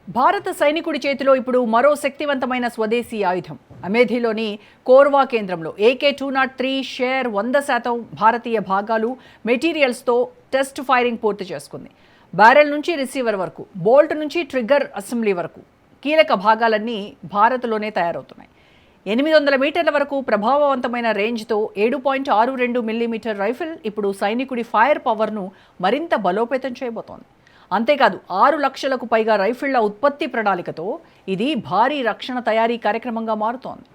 భారత సైనికుడి చేతిలో ఇప్పుడు మరో శక్తివంతమైన స్వదేశీ ఆయుధం. అమేథీలోని కోర్వా కేంద్రంలో AK-203 షేర్ 100% భారతీయ భాగాలు, మెటీరియల్స్తో టెస్ట్ ఫైరింగ్ పూర్తి చేసుకుంది. బ్యారెల్ నుంచి రిసీవర్ వరకు, బోల్ట్ నుంచి ట్రిగ్గర్ అసెంబ్లీ వరకు కీలక భాగాలన్నీ భారత్లోనే తయారవుతున్నాయి. 800 మీటర్ల వరకు ప్రభావవంతమైన రేంజ్తో 7.62 మిల్లీమీటర్ రైఫిల్ ఇప్పుడు సైనికుడి ఫైర్ పవర్ను మరింత బలోపేతం చేయబోతోంది. అంతేకాదు 6 లక్షలకు పైగా రైఫిళ్ల ఉత్పత్తి ప్రణాళికతో ఇది భారీ రక్షణ తయారీ కార్యక్రమంగా మారుతోంది.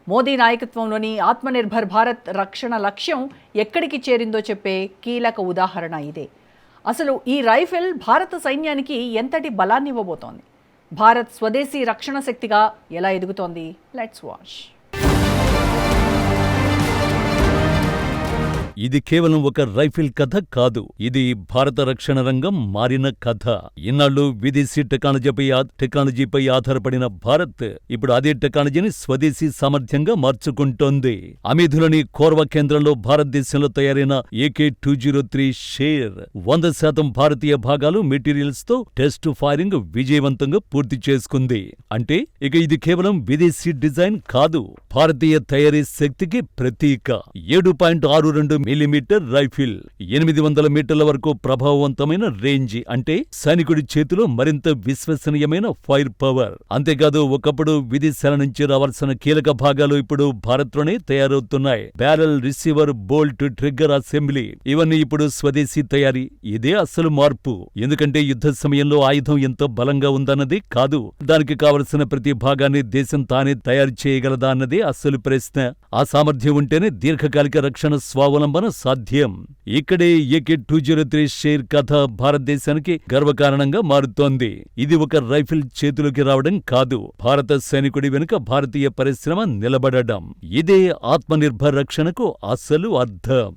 మోదీ నాయకత్వంలోని ఆత్మనిర్భర్ భారత్ రక్షణ లక్ష్యం ఎక్కడికి చేరిందో చెప్పే కీలక ఉదాహరణ ఇదే. అసలు ఈ రైఫిల్ భారత సైన్యానికి ఎంతటి బలాన్ని ఇవ్వబోతోంది? భారత్ స్వదేశీ రక్షణ శక్తిగా ఎలా ఎదుగుతోంది? Let's watch. ఇది కేవలం ఒక రైఫిల్ కథ కాదు, ఇది భారత రక్షణ రంగం మారిన కథ. ఇన్నాళ్లు విదేశీ టెక్నాలజీపై ఆధారపడిన భారత్ ఇప్పుడు అదే టెక్నాలజీని స్వదేశీ సామర్థ్యంగా మార్చుకుంటోంది. అమేథీలోని కోర్వా కేంద్రంలో భారతదేశంలో తయారైన AK-203 షేర్ 100% భారతీయ భాగాలు, మెటీరియల్స్ తో టెస్ట్ ఫైరింగ్ విజయవంతంగా పూర్తి చేసుకుంది. అంటే ఇక ఇది కేవలం విదేశీ డిజైన్ కాదు, భారతీయ తయారీ శక్తికి ప్రతీక. 7.62 మిల్లీమీటర్ రైఫిల్, 800 మీటర్ల వరకు ప్రభావవంతమైన రేంజ్, అంటే సైనికుడి చేతిలో మరింత విశ్వసనీయమైన ఫైర్ పవర్. అంతేకాదు ఒకప్పుడు విదేశాల నుంచి రావాల్సిన కీలక భాగాలు ఇప్పుడు భారత్లోనే తయారవుతున్నాయి. Barrel, receiver, bolt, trigger assembly ఇవన్నీ ఇప్పుడు స్వదేశీ తయారీ. ఇదే అసలు మార్పు. ఎందుకంటే యుద్ధ సమయంలో ఆయుధం ఎంత బలంగా ఉందన్నది కాదు, దానికి కావలసిన ప్రతి భాగాన్ని దేశం తానే తయారు చేయగలదా అన్నదే అసలు ప్రశ్న. ఆ సామర్థ్యం ఉంటేనే దీర్ఘకాలిక రక్షణ స్వావలంబన సాధ్యం. ఇక్కడే AK-203 షేర్ కథ భారతదేశానికి గర్వకారణంగా మారుతోంది. ఇది ఒక రైఫిల్ చేతులోకి రావడం కాదు, భారత సైనికుడి వెనుక భారతీయ పరిశ్రమ నిలబడడం. ఇదే ఆత్మనిర్భర్ రక్షణకు అసలు అర్థం.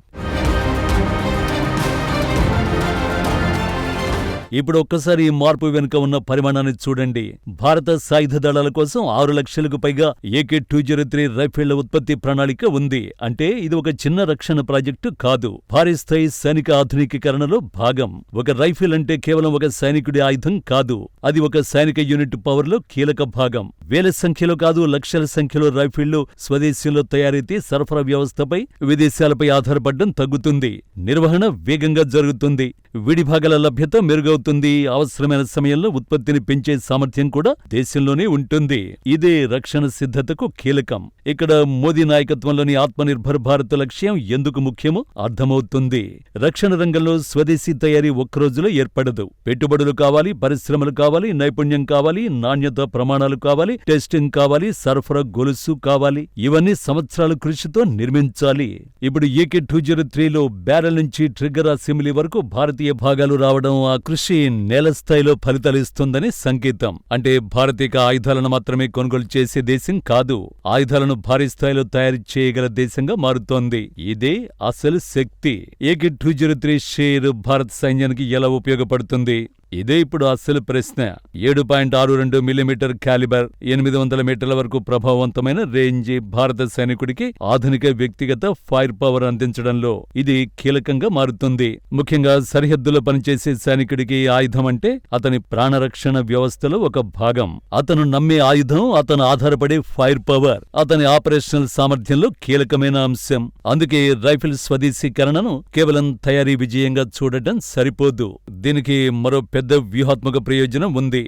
ఇప్పుడు ఒక్కసారి ఈ మార్పు వెనుక ఉన్న పరిమాణాన్ని చూడండి. భారత సాయుధ దళాల కోసం 6 లక్షలకు పైగా AK-203 రైఫిళ్ల ఉత్పత్తి ప్రణాళిక ఉంది. అంటే ఇది ఒక చిన్న రక్షణ ప్రాజెక్టు కాదు, భారీ స్థాయి సైనిక ఆధునికీకరణలో భాగం. ఒక రైఫిల్ అంటే కేవలం ఒక సైనికుడి ఆయుధం కాదు, అది ఒక సైనిక యూనిట్ పవర్లో కీలక భాగం. వేల సంఖ్యలో కాదు, లక్షల సంఖ్యలో రైఫిళ్లు స్వదేశంలో తయారైతే సరఫరా వ్యవస్థపై విదేశాలపై ఆధారపడడం తగ్గుతుంది, నిర్వహణ వేగంగా జరుగుతుంది, విడిభాగాల లభ్యత మెరుగవుతుంది, అవసరమైన సమయంలో ఉత్పత్తిని పెంచే సామర్థ్యం కూడా దేశంలోనే ఉంటుంది. ఇదే రక్షణ సిద్ధతకు కీలకం. ఇక్కడ మోదీ నాయకత్వంలోని ఆత్మనిర్భర్ భారత్ లక్ష్యం ఎందుకు ముఖ్యమో అర్థమవుతుంది. రక్షణ రంగంలో స్వదేశీ తయారీ ఒక్కరోజులో ఏర్పడదు. పెట్టుబడులు కావాలి, పరిశ్రమలు కావాలి, నైపుణ్యం కావాలి, నాణ్యత ప్రమాణాలు కావాలి, టెస్టింగ్ కావాలి, సరఫరా గొలుసు కావాలి. ఇవన్నీ సంవత్సరాల కృషితో నిర్మించాలి. ఇప్పుడు AK-203లో బ్యారెల్ నుంచి ట్రిగ్గర్ అసెంబ్లీ వరకు భారతీయ భాగాలు రావడం ఆ కృషి నేల స్థాయిలో ఫలితాలిస్తుందని సంకేతం. అంటే భారతీయ ఆయుధాలను మాత్రమే కొనుగోలు చేసే దేశం కాదు, ఆయుధాలను భారీ స్థాయిలో తయారు చేయగల దేశంగా మారుతోంది. ఇదే అసలు శక్తి. AK-203 షేర్ భారత సైన్యానికి ఎలా ఉపయోగపడుతుంది? ఇదే ఇప్పుడు అసలు ప్రశ్న. 7.62 మిల్లీమీటర్ క్యాలిబర్, 800 మీటర్ల వరకు ప్రభావవంతమైన రేంజ్, భారత సైనికుడికి ఆధునిక వ్యక్తిగత ఫైర్ పవర్ అందించడంలో ఇది కీలకంగా మారుతుంది. ముఖ్యంగా సరిహద్దులో పనిచేసే సైనికుడికి ఆయుధం అంటే అతని ప్రాణరక్షణ వ్యవస్థలో ఒక భాగం. అతను నమ్మే ఆయుధం, అతను ఆధారపడే ఫైర్ పవర్, అతని ఆపరేషనల్ సామర్థ్యంలో కీలకమైన అంశం. అందుకే రైఫిల్ స్వదేశీకరణను కేవలం తయారీ విజయంగా చూడటం సరిపోదు, దీనికి మరో పెద్ద వ్యూహాత్మక ప్రయోజనం ఉంది.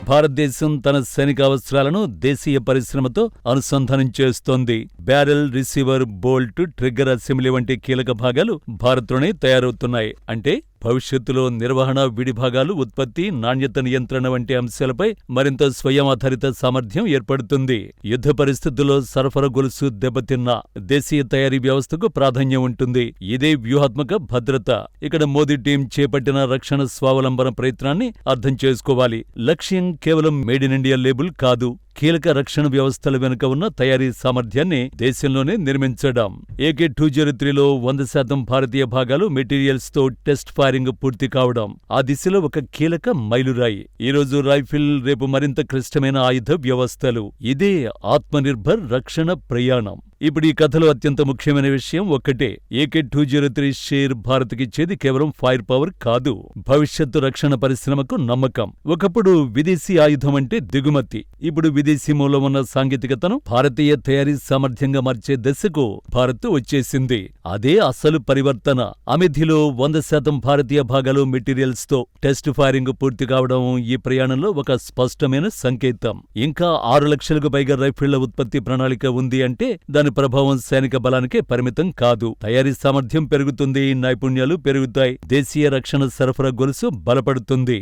భారతదేశం తన సైనిక అవసరాలను దేశీయ పరిశ్రమతో అనుసంధానం చేస్తోంది. Barrel, receiver, bolt, trigger assembly వంటి కీలక భాగాలు భారత్లోనే తయారవుతున్నాయి. అంటే భవిష్యత్తులో నిర్వహణ, విడిభాగాలు, ఉత్పత్తి, నాణ్యత నియంత్రణ వంటి అంశాలపై మరింత స్వయం ఆధారిత సామర్థ్యం ఏర్పడుతుంది. యుద్ధ పరిస్థితుల్లో సరఫరా గొలుసు దెబ్బతిన్నా దేశీయ తయారీ వ్యవస్థకు ప్రాధాన్యం ఉంటుంది. ఇదే వ్యూహాత్మక భద్రత. ఇక్కడ మోదీ టీం చేపట్టిన రక్షణ స్వావలంబన ప్రయత్నాన్ని అర్థం చేసుకోవాలి. లక్ష్యం కేవలం మేడ్ ఇన్ ఇండియా లేబుల్ కాదు, కీలక రక్షణ వ్యవస్థల వెనుక ఉన్న తయారీ సామర్థ్యాన్ని దేశంలోనే నిర్మించడం. AK-203లో 100% భారతీయ భాగాలు మెటీరియల్స్ తో టెస్ట్ ఫైరింగ్ పూర్తి కావడం ఆ దిశలో ఒక కీలక మైలురాయి. ఈ రోజు రైఫిల్, రేపు మరింత క్లిష్టమైన ఆయుధ వ్యవస్థలు. ఇదే ఆత్మనిర్భర్ రక్షణ ప్రయాణం. ఇప్పుడు ఈ కథలో అత్యంత ముఖ్యమైన విషయం ఒక్కటే. AK-203 షేర్ భారత్కిచ్చేది కేవలం ఫైర్ పవర్ కాదు, భవిష్యత్తు రక్షణ పరిశ్రమకు నమ్మకం. ఒకప్పుడు విదేశీ ఆయుధం అంటే దిగుమతి. ఇప్పుడు విదేశీ మూలం ఉన్న సాంకేతికతను భారతీయ తయారీ సామర్థ్యంగా మార్చే దశకు భారత్ వచ్చేసింది. అదే అసలు పరివర్తన. అమేథీలో 100% భారతీయ భాగాలు మెటీరియల్స్ తో టెస్ట్ ఫైరింగ్ పూర్తి కావడం ఈ ప్రయాణంలో ఒక స్పష్టమైన సంకేతం. ఇంకా 6 లక్షలకు పైగా రైఫిళ్ల ఉత్పత్తి ప్రణాళిక ఉంది అంటే దాని ప్రభావం సైనిక బలానికే పరిమితం కాదు. తయారీ సామర్థ్యం పెరుగుతుంది, నైపుణ్యాలు పెరుగుతాయి, దేశీయ రక్షణ సరఫరా గొలుసు బలపడుతుంది.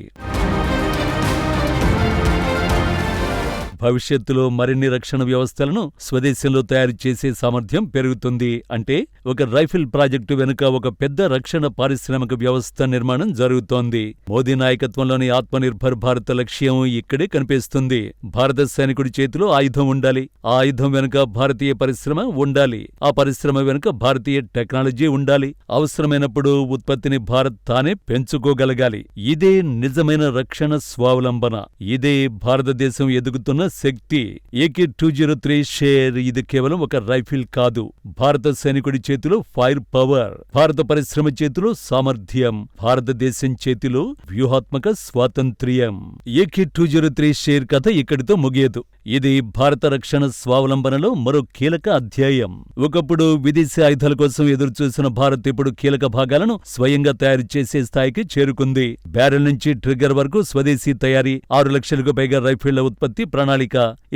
భవిష్యత్తులో మరిన్ని రక్షణ వ్యవస్థలను స్వదేశంలో తయారు చేసే సామర్థ్యం పెరుగుతుంది. అంటే ఒక రైఫిల్ ప్రాజెక్టు వెనుక ఒక పెద్ద రక్షణ పారిశ్రామిక వ్యవస్థ నిర్మాణం జరుగుతోంది. మోదీ నాయకత్వంలోని ఆత్మనిర్భర్ భారత్ లక్ష్యం ఇక్కడే కనిపిస్తుంది. భారత సైనికుడి చేతిలో ఆయుధం ఉండాలి, ఆ ఆయుధం వెనుక భారతీయ పరిశ్రమ ఉండాలి, ఆ పరిశ్రమ వెనుక భారతీయ టెక్నాలజీ ఉండాలి. అవసరమైనప్పుడు ఉత్పత్తిని భారత్ తానే పెంచుకోగలగాలి. ఇదే నిజమైన రక్షణ స్వావలంబన. ఇదే భారతదేశం ఎదుగుతున్న శక్తి. AK-203 షేర్ ఇది కేవలం ఒక రైఫిల్ కాదు, భారత సైనికుడి చేతిలో ఫైర్ పవర్, భారత పరిశ్రమ చేతిలో సామర్థ్యం, భారతదేశం చేతిలో వ్యూహాత్మక స్వాతంత్ర్యం. AK-203 షేర్ కథ ఇక్కడితో ముగియదు. ఇది భారత రక్షణ స్వావలంబనలో మరో కీలక అధ్యాయం. ఒకప్పుడు విదేశీ ఆయుధాల కోసం ఎదురుచూసిన భారత్ ఇప్పుడు కీలక భాగాలను స్వయంగా తయారు చేసే స్థాయికి చేరుకుంది. బ్యారెల్ నుంచి ట్రిగ్గర్ వరకు స్వదేశీ తయారీ, 6 లక్షలకు పైగా రైఫిళ్ల ఉత్పత్తి ప్రణాళిక.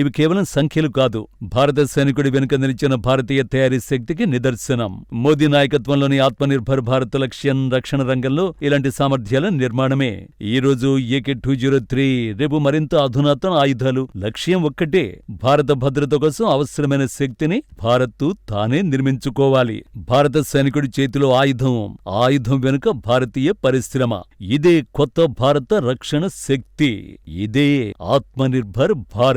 ఇవి కేవలం సంఖ్యలు కాదు, భారత సైనికుడి వెనుక నిలిచిన భారతీయ తయారీ శక్తికి నిదర్శనం. మోదీ నాయకత్వంలోని ఆత్మనిర్భర్ భారత్ లక్ష్యం రక్షణ రంగంలో ఇలాంటి సామర్థ్యాల నిర్మాణమే. ఈ రోజు AK-203, రేపు మరింత అధునాతన ఆయుధాలు. లక్ష్యం ఒక్కటే, భారత భద్రత కోసం అవసరమైన శక్తిని భారత్ తానే నిర్మించుకోవాలి. భారత సైనికుడి చేతిలో ఆయుధం, ఆయుధం వెనుక భారతీయ పరిశ్రమ. ఇదే కొత్త భారత రక్షణ శక్తి. ఇదే ఆత్మనిర్భర్ భారత్.